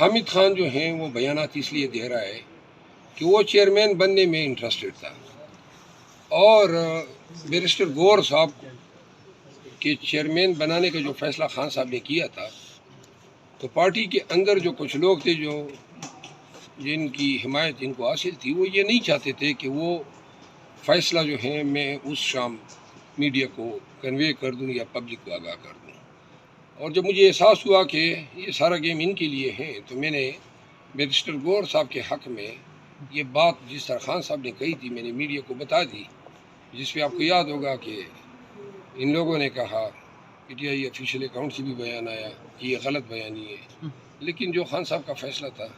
حامد خان جو ہیں وہ بیانات اس لیے دے رہا ہے کہ وہ چیئرمین بننے میں انٹرسٹڈ تھا، اور بیرسٹر گور صاحب کے چیئرمین بنانے کا جو فیصلہ خان صاحب نے کیا تھا، تو پارٹی کے اندر جو کچھ لوگ تھے جن کی حمایت ان کو حاصل تھی، وہ یہ نہیں چاہتے تھے کہ وہ فیصلہ جو ہے میں اس شام میڈیا کو کنوے کر دوں یا پبلک کو آگاہ کر دوں۔ اور جب مجھے احساس ہوا کہ یہ سارا گیم ان کے لیے ہے، تو میں نے بیرسٹر گور صاحب کے حق میں یہ بات جس طرح خان صاحب نے کہی تھی میں نے میڈیا کو بتا دی، جس پہ آپ کو یاد ہوگا کہ ان لوگوں نے کہا P T I official account سے بھی بیان آیا کہ یہ غلط بیانی ہے، لیکن جو خان صاحب کا فیصلہ تھا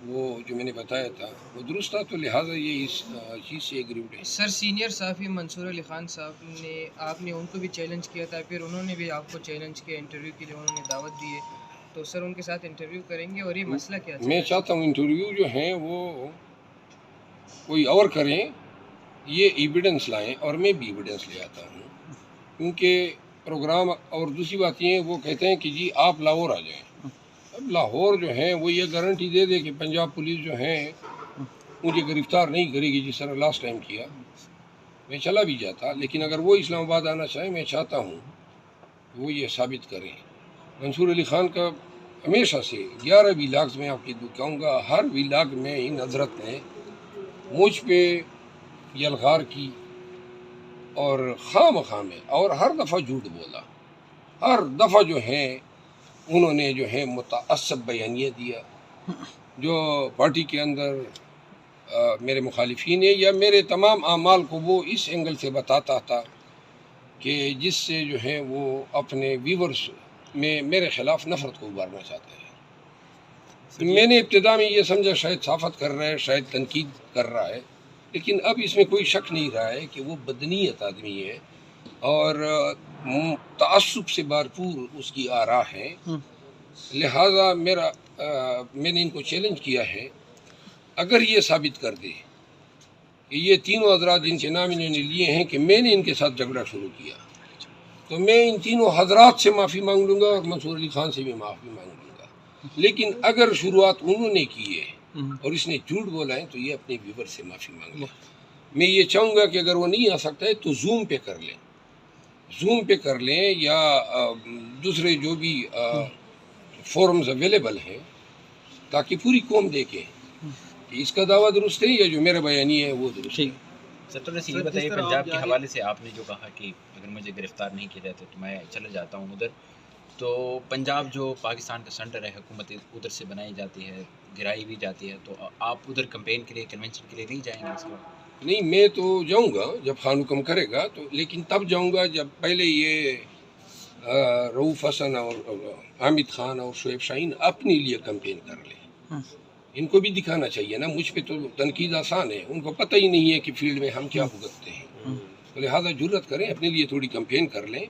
وہ جو میں نے بتایا تھا وہ درست تھا، تو لہٰذا یہ اس چیز سے ایگریمنٹ ہے۔ سر سینئر صحافی منصور علی خان صاحب نے آپ نے ان کو بھی چیلنج کیا تھا، پھر انہوں نے بھی آپ کو چیلنج کیا، انٹرویو کے لیے انہوں نے دعوت دی ہے، تو سر ان کے ساتھ انٹرویو کریں گے؟ اور یہ مسئلہ کیا میں چاہتا ہوں انٹرویو جو ہیں وہ کوئی اور کریں، یہ ایویڈنس لائیں اور میں بھی ایویڈنس لے آتا ہوں، کیونکہ پروگرام اور دوسری بات یہ وہ کہتے ہیں کہ جی آپ لاہور آ جائیں۔ اب لاہور جو ہے وہ یہ گارنٹی دے دے کہ پنجاب پولیس جو ہے مجھے گرفتار نہیں کرے گی جس طرح لاسٹ ٹائم کیا، میں چلا بھی جاتا، لیکن اگر وہ اسلام آباد آنا چاہیں میں چاہتا ہوں کہ وہ یہ ثابت کریں۔ منصور علی خان کا ہمیشہ سے 11 ولاگز میں آپ کی کہوں گا، ہر ولاگ میں ان حضرت نے مجھ پہ یلغار کی اور خواہ مخواہ میں، اور ہر دفعہ جھوٹ بولا، ہر دفعہ جو ہیں انہوں نے جو ہے متعصب بیانیہ دیا، جو پارٹی کے اندر میرے مخالفین ہیں یا میرے تمام اعمال کو وہ اس اینگل سے بتاتا تھا کہ جس سے جو ہے وہ اپنے ویورز میں میرے خلاف نفرت کو ابھارنا چاہتا ہے۔ تو میں نے ابتدا میں یہ سمجھا شاید صافت کر رہا ہے، شاید تنقید کر رہا ہے، لیکن اب اس میں کوئی شک نہیں رہا ہے کہ وہ بدنیت آدمی ہے اور تعصب سے بھرپور اس کی آراء ہے۔ لہٰذا میں نے ان کو چیلنج کیا ہے، اگر یہ ثابت کر دے کہ یہ تینوں حضرات جن کے نام انہوں نے لیے ہیں کہ میں نے ان کے ساتھ جھگڑا شروع کیا، تو میں ان تینوں حضرات سے معافی مانگ لوں گا اور منصور علی خان سے بھی معافی مانگ لوں گا، لیکن اگر شروعات انہوں نے کی ہے اور اس نے جھوٹ بولا ہے تو یہ اپنے ویور سے معافی مانگ لیں۔ میں یہ چاہوں گا کہ اگر وہ نہیں آ سکتا ہے تو زوم پہ کر لیں، زوم پہ کر لیں یا دوسرے جو بھی فورمز اویلیبل ہیں، تاکہ پوری قوم دیکھیں کہ اس کا دعویٰ درست ہے یا جو میرا بیانی ہے وہ درست ہے۔ سر تھوڑا سی یہ بتائیے، پنجاب کے حوالے سے آپ نے جو کہا کہ اگر مجھے گرفتار نہیں کیا جاتا تو میں چلا جاتا ہوں ادھر، تو پنجاب جو پاکستان کا سینٹر ہے، حکومت ادھر سے بنائی جاتی ہے، گرائی بھی جاتی ہے، تو آپ ادھر کمپین کے لیے، کنونشن کے لیے نہیں جائیں گے اس کو؟ نہیں، میں تو جاؤں گا جب خان حکم کرے گا، تو لیکن تب جاؤں گا جب پہلے یہ رؤوف حسن اور حامد خان اور شعیب شاہین اپنے لیے کمپین کر لیں۔ ان کو بھی دکھانا چاہیے نا، مجھ پہ تو تنقید آسان ہے، ان کو پتہ ہی نہیں ہے کہ فیلڈ میں ہم کیا بھگتتے ہیں، تو لہٰذا جرت کریں، اپنے لیے تھوڑی کمپین کر لیں،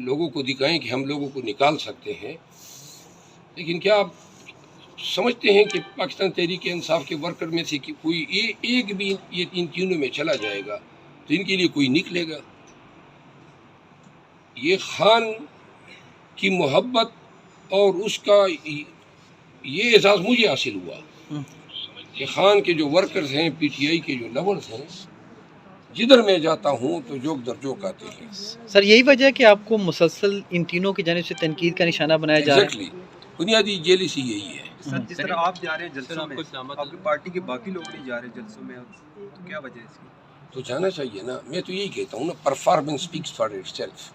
لوگوں کو دکھائیں کہ ہم لوگوں کو نکال سکتے ہیں۔ لیکن کیا آپ سمجھتے ہیں کہ پاکستان تحریک انصاف کے ورکر میں سے کوئی ایک بھی یہ ان تینوں میں چلا جائے گا تو ان کے لیے کوئی نکلے گا؟ یہ خان کی محبت اور اس کا یہ احساس مجھے حاصل ہوا کہ خان کے جو ورکرز ہیں، پی ٹی آئی کے جو لورز ہیں، جدھر میں جاتا ہوں تو جوک در جوک آتے ہیں۔ سر یہی وجہ ہے کہ آپ کو مسلسل ان تینوں کی جانب سے تنقید کا نشانہ بنایا جا رہا ہے؟ ایگزیکٹلی، بنیادی جیلیسی یہی ہے۔ سر جس طرح آپ جا رہے ہیں جلسوں میں، آپ کی پارٹی کے باقی لوگ نہیں جا رہے جلسوں میں، تو کیا وجہ ہے اس کی؟ تو جانا چاہیے نا، میں تو یہی کہتا ہوں نا، performance speaks for it self.